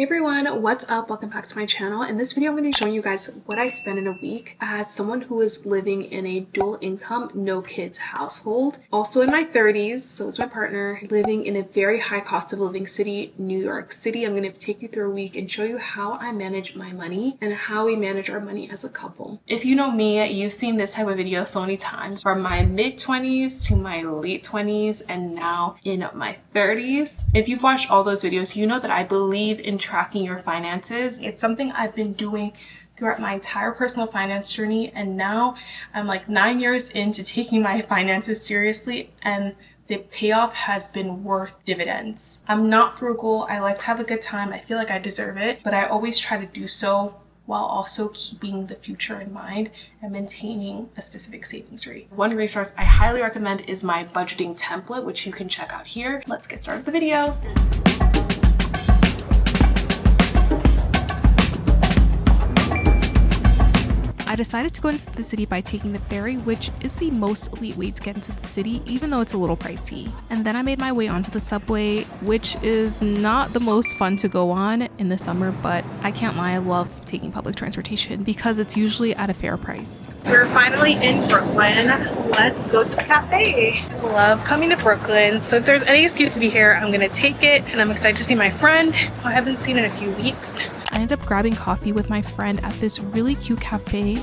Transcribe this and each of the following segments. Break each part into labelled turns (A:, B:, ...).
A: Hey everyone, what's up? Welcome back to my channel. In this video, I'm going to be showing you guys what I spend in a week as someone who is living in a dual income, no kids household. Also in my 30s, so is my partner, living in a very high cost of living city, New York City. I'm going to take you through a week and show you how I manage my money and how we manage our money as a couple. If you know me, you've seen this type of video so many times, from my mid-20s to my late 20s and now in my 30s. If you've watched all those videos, you know that I believe in tracking your finances. It's something I've been doing throughout my entire personal finance journey, and now I'm like 9 years into taking my finances seriously, and the payoff has been worth dividends. I'm not frugal. I like to have a good time. I feel like I deserve it, but I always try to do so while also keeping the future in mind and maintaining a specific savings rate. One resource I highly recommend is my budgeting template, which you can check out here. Let's get started with the video. I decided to go into the city by taking the ferry, which is the most elite way to get into the city, even though it's a little pricey. And then I made my way onto the subway, which is not the most fun to go on in the summer, but I can't lie, I love taking public transportation because it's usually at a fair price. We're finally in Brooklyn. Let's go to a cafe. I love coming to Brooklyn, so if there's any excuse to be here, I'm gonna take it, and I'm excited to see my friend, who I haven't seen in a few weeks. I ended up grabbing coffee with my friend at this really cute cafe.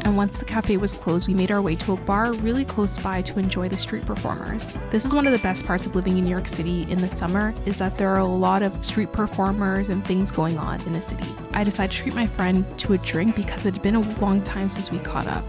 A: And once the cafe was closed, we made our way to a bar really close by to enjoy the street performers. This is one of the best parts of living in New York City in the summer, is that there are a lot of street performers and things going on in the city. I decided to treat my friend to a drink because it had been a long time since we caught up.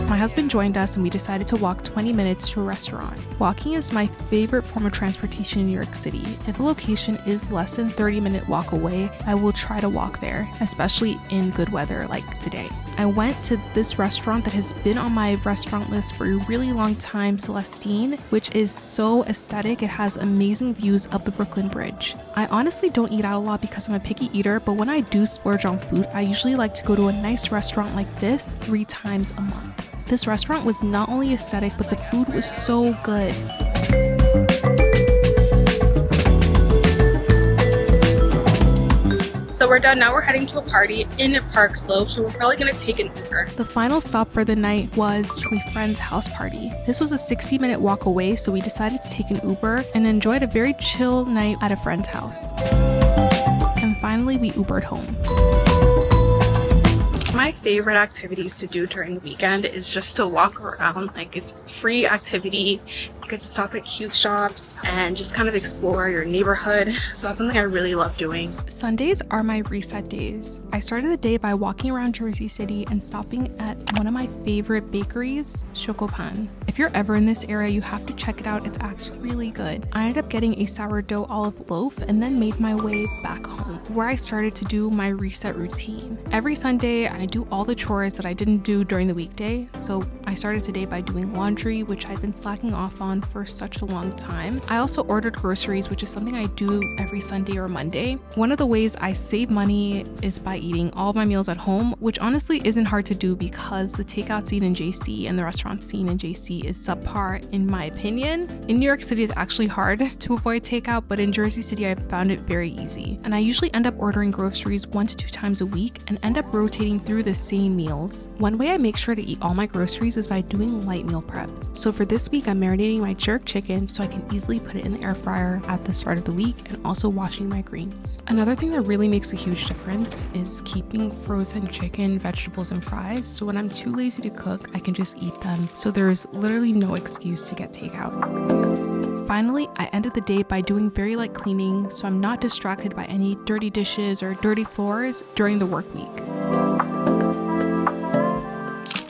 A: My husband joined us and we decided to walk 20 minutes to a restaurant. Walking is my favorite form of transportation in New York City. If a location is less than 30-minute walk away, I will try to walk there, especially in good weather like today. I went to this restaurant that has been on my restaurant list for a really long time, Celestine, which is so aesthetic. It has amazing views of the Brooklyn Bridge. I honestly don't eat out a lot because I'm a picky eater, but when I do splurge on food, I usually like to go to a nice restaurant like this 3 times a month. This restaurant was not only aesthetic, but the food was so good. So we're done now. We're heading to a party in Park Slope, so we're probably gonna take an Uber. The final stop for the night was to a friend's house party. This was a 60-minute walk away, so we decided to take an Uber and enjoyed a very chill night at a friend's house. And finally, we Ubered home. My favorite activities to do during the weekend is just to walk around. Like, it's free activity. You get to stop at cute shops and just kind of explore your neighborhood. So that's something I really love doing. Sundays are my reset days. I started the day by walking around Jersey City and stopping at one of my favorite bakeries, Chocopan. If you're ever in this area, you have to check it out. It's actually really good. I ended up getting a sourdough olive loaf and then made my way back home, where I started to do my reset routine. Every Sunday, I do all the chores that I didn't do during the weekday. So I started today by doing laundry, which I've been slacking off on for such a long time. I also ordered groceries, which is something I do every Sunday or Monday. One of the ways I save money is by eating all of my meals at home, which honestly isn't hard to do because the takeout scene in JC and the restaurant scene in JC is subpar in my opinion. In New York City, it's actually hard to avoid takeout, but in Jersey City, I've found it very easy. And I usually end up ordering groceries 1 to 2 times a week and end up rotating through the same meals. One way I make sure to eat all my groceries is by doing light meal prep. So for this week, I'm marinating my jerk chicken so I can easily put it in the air fryer at the start of the week, and also washing my greens. Another thing that really makes a huge difference is keeping frozen chicken, vegetables, and fries. So when I'm too lazy to cook, I can just eat them. So there's literally no excuse to get takeout. Finally, I ended the day by doing very light cleaning so I'm not distracted by any dirty dishes or dirty floors during the work week.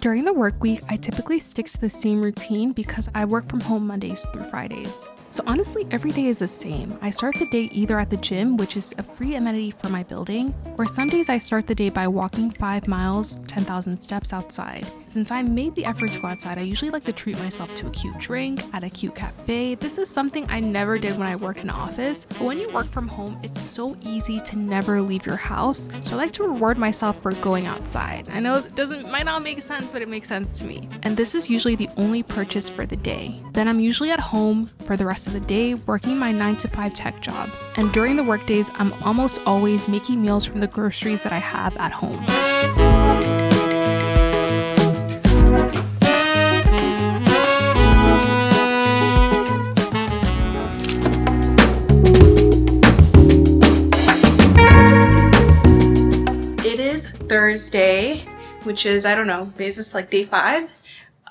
A: During the work week, I typically stick to the same routine because I work from home Mondays through Fridays. So honestly, every day is the same. I start the day either at the gym, which is a free amenity for my building, or some days I start the day by walking 5 miles, 10,000 steps outside. Since I made the effort to go outside, I usually like to treat myself to a cute drink at a cute cafe. This is something I never did when I worked in an office, but when you work from home, it's so easy to never leave your house. So I like to reward myself for going outside. I know it might not make sense,
B: but it makes sense to me. And this is usually the only purchase for the day. Then I'm usually at home for the rest of the day working my 9-to-5 tech job. And during the work days, I'm almost always making meals from the groceries that I have at home.
A: Thursday, which is, I don't know, this is like day 5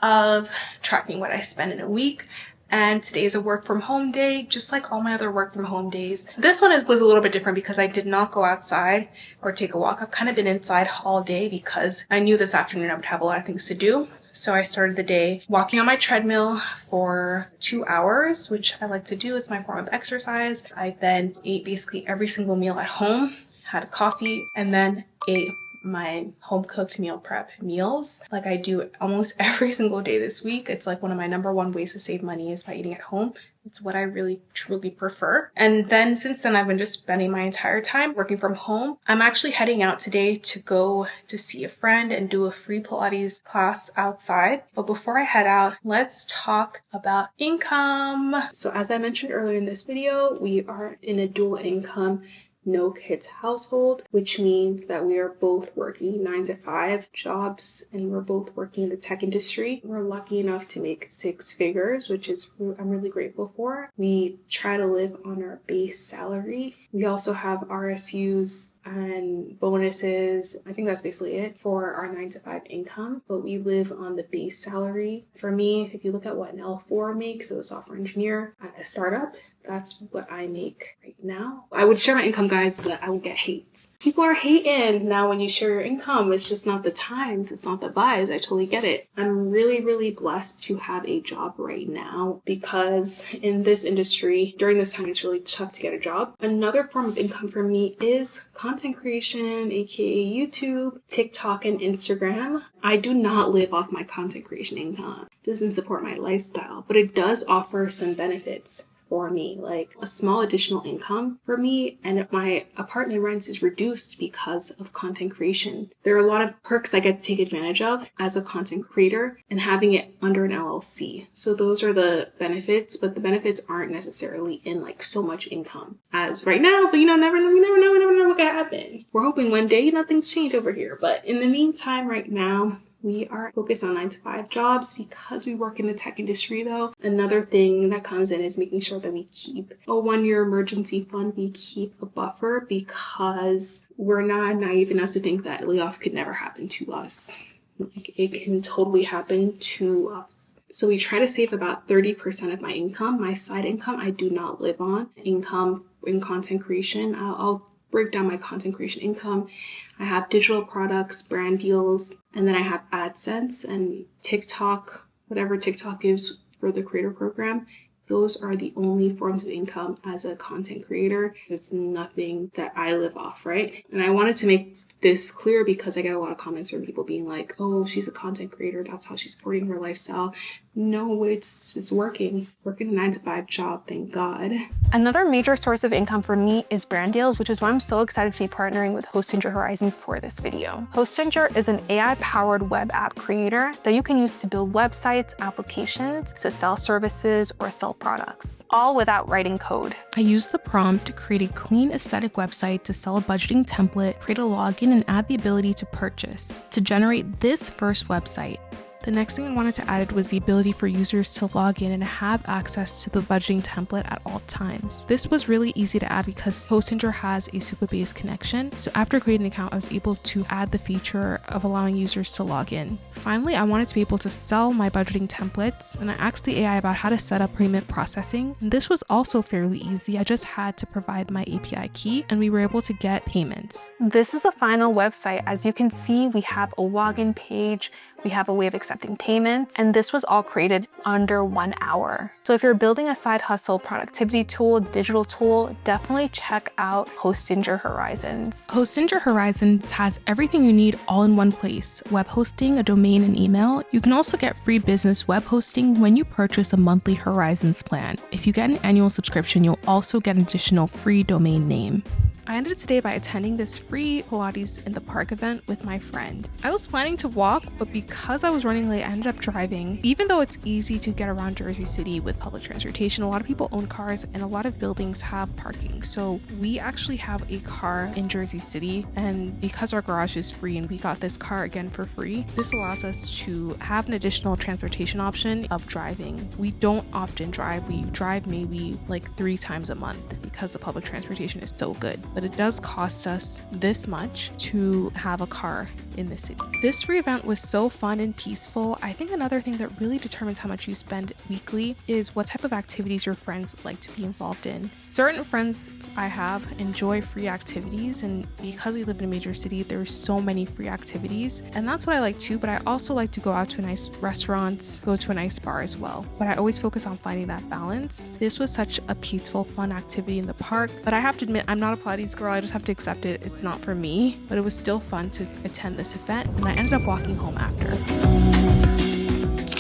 A: of tracking what I spend in a week. And today is a work from home day, just like all my other work from home days. This one was a little bit different because I did not go outside or take a walk. I've kind of been inside all day because I knew this afternoon I would have a lot of things to do. So I started the day walking on my treadmill for 2 hours, which I like to do as my form of exercise. I then ate basically every single meal at home, had a coffee, and then ate my home cooked meal prep meals like I do almost every single day this week. It's like one of my number one ways to save money is by eating at home. It's what I really truly prefer. And then since then I've been just spending my entire time working from home. I'm actually heading out today to go to see a friend and do a free Pilates class outside. But before I head out, let's talk about income. So as I mentioned earlier in this video, we are in a dual income no kids household, which means that we are both working 9-to-5 jobs and we're both working in the tech industry. We're lucky enough to make 6 figures, which is I'm really grateful for. We try to live on our base salary. We also have RSUs and bonuses. I think that's basically it for our 9-to-5 income, but we live on the base salary. For me, if you look at what an L4 makes as a software engineer at a startup, that's what I make right now. I would share my income, guys, but I would get hate. People are hating now when you share your income. It's just not the times. It's not the vibes. I totally get it. I'm really, really blessed to have a job right now because in this industry, during this time, it's really tough to get a job. Another form of income for me is content creation, aka YouTube, TikTok, and Instagram. I do not live off my content creation income. It doesn't support my lifestyle, but it does offer some benefits for me, like a small additional income for me, and my apartment rent is reduced because of content creation. There are a lot of perks I get to take advantage of as a content creator and having it under an LLC. So those are the benefits, but the benefits aren't necessarily in like so much income as right now, but we never know what can happen. We're hoping one day, things change over here. But in the meantime, right now, we are focused on 9-to-5 jobs because we work in the tech industry though. Another thing that comes in is making sure that we keep a 1-year emergency fund. We keep a buffer because we're not naive enough to think that layoffs could never happen to us. Like, it can totally happen to us. So we try to save about 30% of my income. My side income, I do not live on. Income in content creation, I'll break down my content creation income. I have digital products, brand deals, and then I have AdSense and TikTok, whatever TikTok is for the creator program. Those are the only forms of income as a content creator. It's nothing that I live off, right? And I wanted to make this clear because I get a lot of comments from people being like, oh, she's a content creator. That's how she's supporting her lifestyle. No, it's working. Working a 9-to-5 job, thank God.
C: Another major source of income for me is brand deals, which is why I'm so excited to be partnering with Hostinger Horizons for this video. Hostinger is an AI-powered web app creator that you can use to build websites, applications, to sell services, or sell products, all without writing code.
B: I use the prompt to create a clean aesthetic website, to sell a budgeting template, create a login, and add the ability to purchase to generate this first website. The next thing I wanted to add was the ability for users to log in and have access to the budgeting template at all times. This was really easy to add because Hostinger has a Supabase connection. So after creating an account, I was able to add the feature of allowing users to log in. Finally, I wanted to be able to sell my budgeting templates, and I asked the AI about how to set up payment processing. And this was also fairly easy. I just had to provide my API key and we were able to get payments.
C: This is the final website. As you can see, we have a login page, we have a way of accepting payments, and this was all created under 1 hour. So if you're building a side hustle productivity tool, digital tool, definitely check out Hostinger Horizons.
B: Hostinger Horizons has everything you need all in one place: web hosting, a domain, and email. You can also get free business web hosting when you purchase a monthly Horizons plan. If you get an annual subscription, you'll also get an additional free domain name. I ended today by attending this free Pilates in the park event with my friend. I was planning to walk, but because I was running late, I ended up driving. Even though it's easy to get around Jersey City with public transportation, a lot of people own cars and a lot of buildings have parking. So we actually have a car in Jersey City, and because our garage is free and we got this car again for free, this allows us to have an additional transportation option of driving. We don't often drive. We drive maybe like 3 times a month because the public transportation is so good, but it does cost us this much to have a car in the city. This free event was so fun and peaceful. I think another thing that really determines how much you spend weekly is what type of activities your friends like to be involved in. Certain friends I have enjoy free activities, and because we live in a major city, there's so many free activities, and that's what I like too, but I also like to go out to nice restaurants, go to a nice bar as well. But I always focus on finding that balance. This was such a peaceful, fun activity in the park, but I have to admit, I'm not a Pilates girl. I just have to accept it. It's not for me, but it was still fun to attend this event, and I ended up walking home after.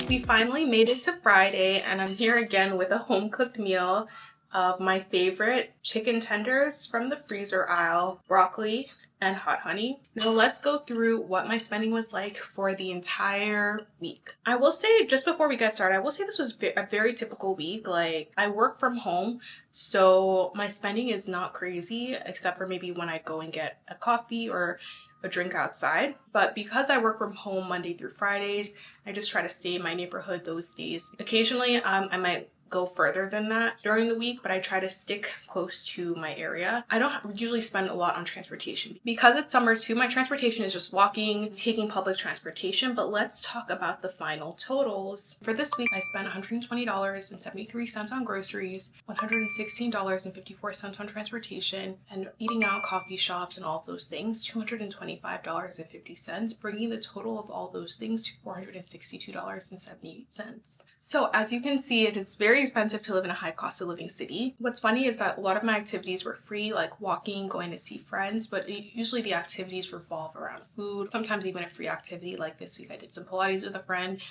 A: We finally made it to Friday, and I'm here again with a home-cooked meal of my favorite chicken tenders from the freezer aisle, broccoli, and hot honey. Now let's go through what my spending was like for the entire week. I will say, just before we get started, I will say this was a very typical week. Like, I work from home, so my spending is not crazy, except for maybe when I go and get a coffee or a drink outside. But because I work from home Monday through Fridays, I just try to stay in my neighborhood those days. Occasionally, I might go further than that during the week, but I try to stick close to my area. I don't usually spend a lot on transportation. Because it's summer too, my transportation is just walking, taking public transportation, but let's talk about the final totals. For this week, I spent $120.73 on groceries, $116.54 on transportation, and eating out, coffee shops, and all of those things, $225.50, bringing the total of all those things to $462.78. So as you can see, it is very expensive to live in a high cost of living city. What's funny is that a lot of my activities were free, like walking, going to see friends, but usually the activities revolve around food. Sometimes even a free activity, like this week I did some Pilates with a friend.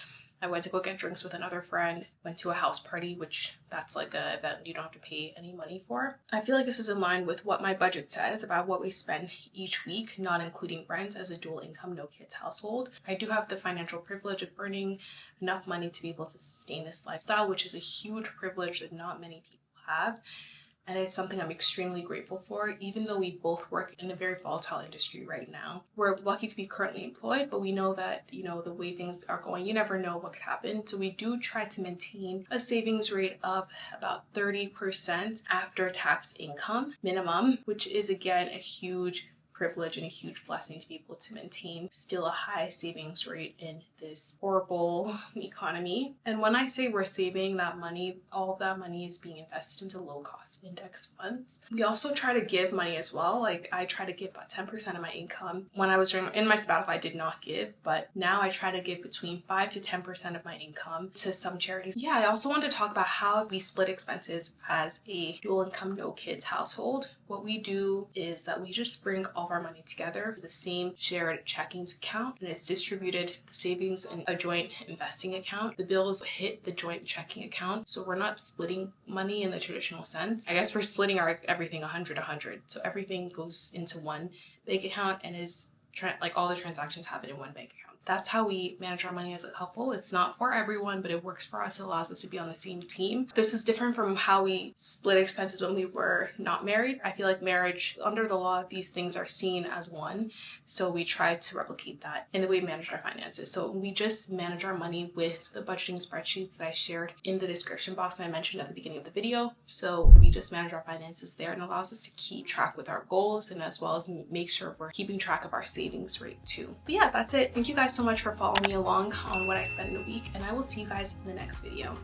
A: I went to go get drinks with another friend, went to a house party, which that's like a event you don't have to pay any money for. I feel like this is in line with what my budget says about what we spend each week, not including rent, as a dual income, no kids household. I do have the financial privilege of earning enough money to be able to sustain this lifestyle, which is a huge privilege that not many people have. And it's something I'm extremely grateful for, even though we both work in a very volatile industry right now. We're lucky to be currently employed, but we know that, the way things are going, you never know what could happen. So we do try to maintain a savings rate of about 30% after tax income minimum, which is again a huge privilege and a huge blessing to be able to maintain still a high savings rate in this horrible economy. And when I say we're saving that money, all of that money is being invested into low cost index funds. We also try to give money as well. Like, I try to give about 10% of my income. When I was in my sabbatical, I did not give, but now I try to give between 5 to 10% of my income to some charities. Yeah, I also want to talk about how we split expenses as a dual income, no kids household. What we do is that we just bring all of our money together to the same shared checkings account, and it's distributed, the savings in a joint investing account. The bills hit the joint checking account, so we're not splitting money in the traditional sense. I guess we're splitting our everything 100. So everything goes into one bank account and is all the transactions happen in one bank account. That's how we manage our money as a couple. It's not for everyone, but it works for us. It allows us to be on the same team. This is different from how we split expenses when we were not married. I feel like marriage, under the law, these things are seen as one. So we try to replicate that in the way we manage our finances. So we just manage our money with the budgeting spreadsheets that I shared in the description box and I mentioned at the beginning of the video. So we just manage our finances there, and it allows us to keep track with our goals, and as well as make sure we're keeping track of our savings rate too. But yeah, that's it. Thank you guys so much for following me along on what I spent in a week, and I will see you guys in the next video.